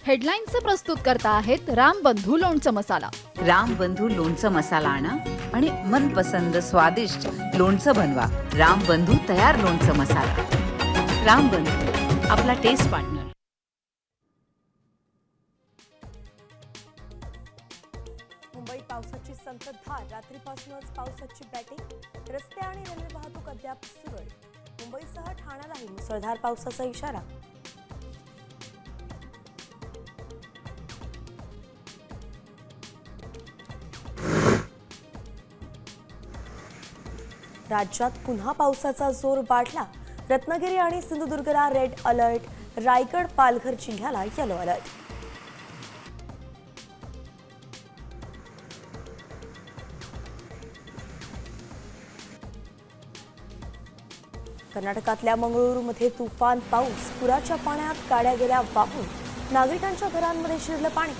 हेडलाईन्सचे प्रस्तुतकर्ता आहेत रामबंधू लोणचं मसाला. रामबंधू लोणचं मसाला आणा आणि मनपसंद स्वादिष्ट लोणचं बनवा. रामबंधू तयार लोणचं मसाला. रामबंधू, आपला टेस्ट पार्टनर. मुंबईत पावसाची संततधार. रात्रीपासूनच पावसाची बॅटिंग. रस्ते आणि रेल्वे वाहतूक अद्याप सुरळीत. मुंबईसह ठाण्यालाही मुसळधार पावसाचा इशारा. राज्यात पुन्हा पावसाचा जोर वाढला. रत्नागिरी आणि सिंधुदुर्गला रेड अलर्ट. रायगड, पालघर जिल्ह्याला येलो अलर्ट. कर्नाटकातल्या मंगळुरूमध्ये तुफान पाऊस. पुराच्या पाण्यात गाड्या गेल्या वाहून. नागरिकांच्या घरांमध्ये शिरलं पाणी.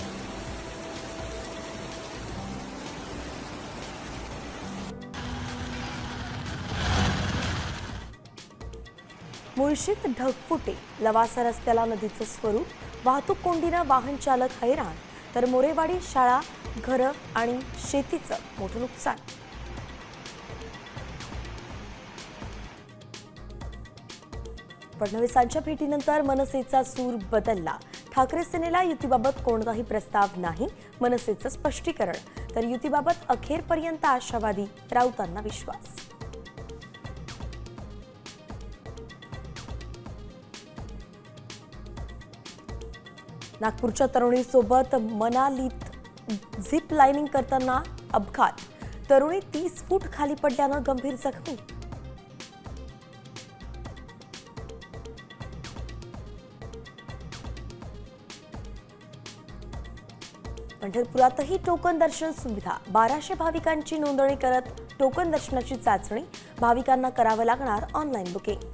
मुळशीत ढगफुटी. लवासा रस्त्याला नदीचं स्वरूप. वाहतूक कोंडीनं वाहन चालक हैराण. तर मोरेवाडी शाळा, घरं आणि शेतीचं मोठं नुकसान. फडणवीसांच्या भेटीनंतर मनसेचा सूर बदलला. ठाकरे सेनेला युतीबाबत कोणताही प्रस्ताव नाही, मनसेचं स्पष्टीकरण. तर युतीबाबत अखेरपर्यंत आशावादी, राऊतांना विश्वास. नागपूरच्या तरुणीसोबत मनालीत झिप लाईनिंग करताना अपघात. तरुणी 30 फूट खाली पडल्यानं गंभीर जखमी. पंढरपुरातही टोकन दर्शन सुविधा. 1200 भाविकांची नोंदणी करत टोकन दर्शनाची चाचणी. भाविकांना करावं लागणार ऑनलाईन बुकिंग.